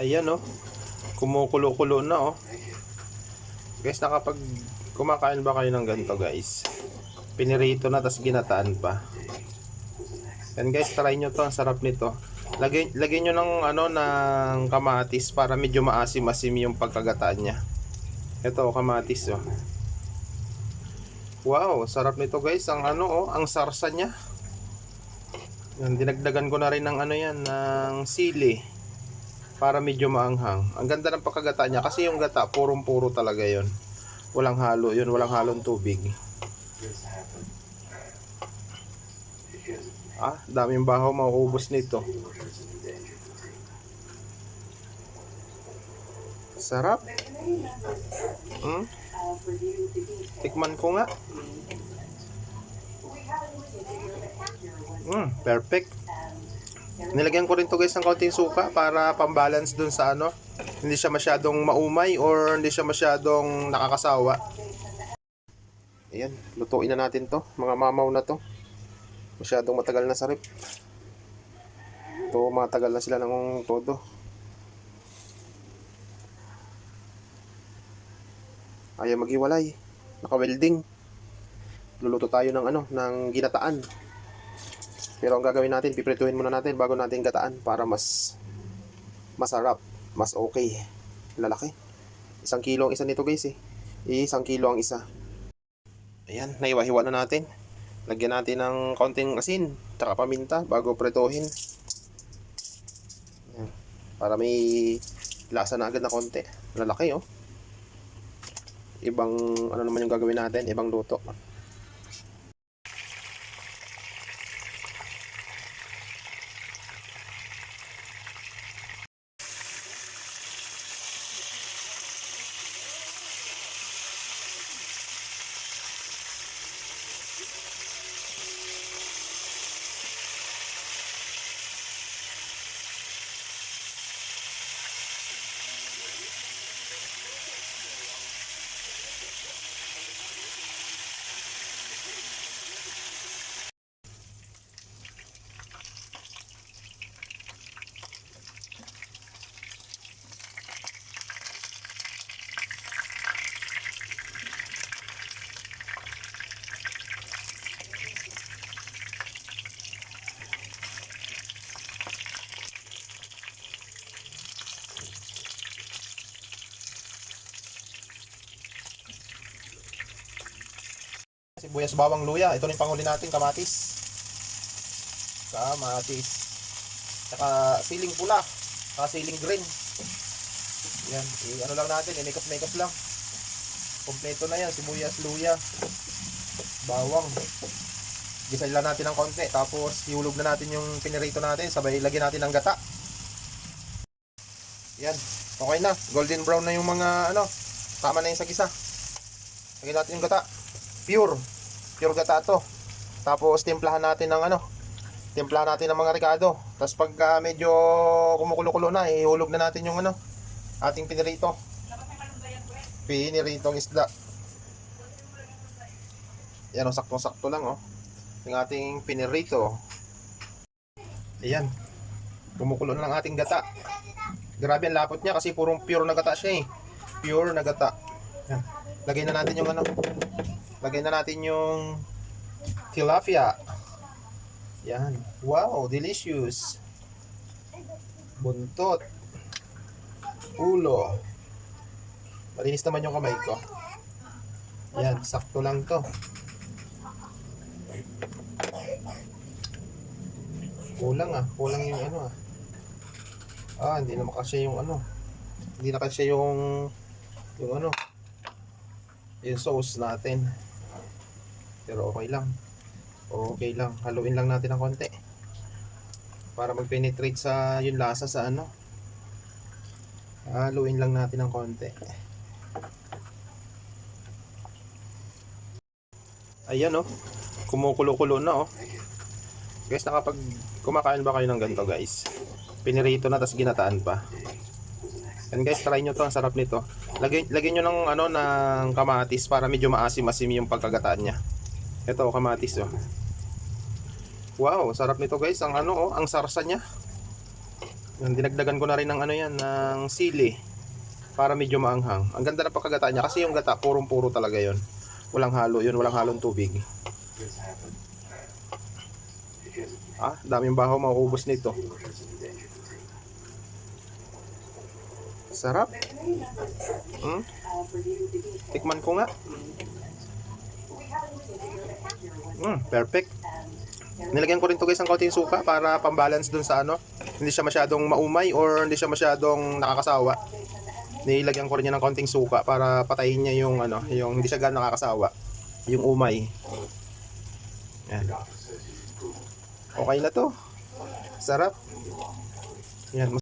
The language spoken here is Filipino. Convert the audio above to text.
Ayan oh, kumukulo-kulo na oh. Guys, nakapag kumakain ba kayo ng ganito guys? Pinirito na tas ginataan pa. Yan guys, try nyo to, ang sarap nito. Lagyan nyo ng ng kamatis para medyo maasim-asim yung pagkagataan niya. Ito kamatis oh. Wow, sarap nito guys, ang ang sarsa niya. Yan, dinagdagan ko na rin ng ng sili para medyo maanghang. Ang ganda ng pagkagata niya kasi yung gata purong-puro talaga 'yon. Walang halo 'yun, walang halong tubig. Daming bahaw mauubos nito. Sarap. Tikman ko nga. Perfect. Nilagyan ko rin to guys ng kaunting suka para pambalance dun sa hindi siya masyadong maumay or hindi siya masyadong nakakasawa. Ayan, lutuin na natin to. Mga mamaw na to. Masyadong matagal na sa rep. Ito, matagal na sila ng todo. Ayaw maghiwalay. Naka-welding. Luluto tayo ng ginataan. Pero ang gagawin natin, piprituhin muna natin bago natin gataan para mas masarap, mas okay. Lalaki. 1 kilo ang isa nito guys eh. 1 kilo ang isa. Ayan, naiwa-hiwa na natin. Lagyan natin ng kaunting asin, tsaka paminta bago prituhin. Ayan, para may lasa na agad na konti. Lalaki oh. Ibang naman yung gagawin natin, ibang luto. Sibuyas, bawang, luya. Ito rin panghuli natin, kamatis. Kamatis. Saka siling pula. Saka siling green. Yan. Lang natin. Makeup lang. Kompleto na yan. Sibuyas, luya. Bawang. Gisay lang natin ng konti. Tapos, hiulog na natin yung pinirito natin. Sabay, lagyan natin ng gata. Yan. Okay na. Golden brown na yung mga tama na yung sa gisa. Lagyan natin yung gata. Pure gata to. Tapos timplahan natin ng timplahan natin ng mga ricado. Tapos pagka medyo kumukulo-kulo na, ihulog na natin yung ating pinirito. Piniritong isda. Yan o, saktong-sakto lang yung ating pinirito. Ayan. Kumukulo na ng ating gata. Grabe ang lapot niya kasi pure na gata siya eh. Pure na gata. Yan. Lagay na natin yung tilapia. Yan. Wow, delicious. Buntot. Ulo. Malinis naman yung kamay ko. Yan, sakto lang to. Kulang yung hindi na makasya yung Hindi na kasya yung sauce natin. Pero okay lang. Haluin lang natin ng konti para mag-penetrate sa yung lasa sa haluin lang natin ng konti. Ayan kumukulo-kulo na Guys, nakapag kumakain ba kayo ng ganito guys? Pinirito na tas ginataan pa. Yan guys, try nyo to, ang sarap nito. Lagyan nyo ng ng kamatis para medyo maasim-asim yung pagkagataan niya. Ito kamatis Wow, sarap nito guys, ang ang sarsa niya. Yan, dinagdagan ko na rin ng ano yan, ng sili para medyo maanghang. Ang ganda ng pagkagata niya kasi yung gata purong-puro talaga yon. Walang halo yun, walang halong tubig. Daming bahaw mauubos nito. Sarap. Tikman ko nga. Perfect. Nilagyan ko rin to guys ng kaunting suka para pambalance dun sa ano. Hindi siya masyadong maumay or hindi siya masyadong nakakasawa. Nilagyan ko rin niya ng kaunting suka para patayin niya yung ano, yung hindi siya ganang nakakasawa. Yung umay. Yan. Okay na to. Sarap. Yan.